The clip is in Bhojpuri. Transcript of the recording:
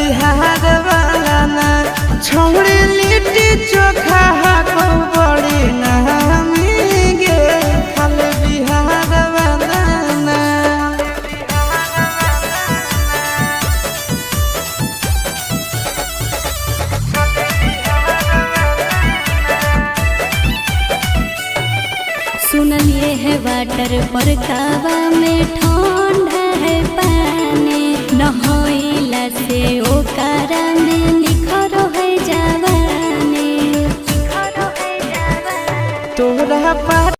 बिहार वाला ना छोड़ी लिट्टी चोखा को बड़ी नामी गे खाल बिहार वाला ना। सुनलिए है वाटर पर कावा में ठंडा है पानी नहइला से ओकरा में निखरो है जवानी। तोरा पाट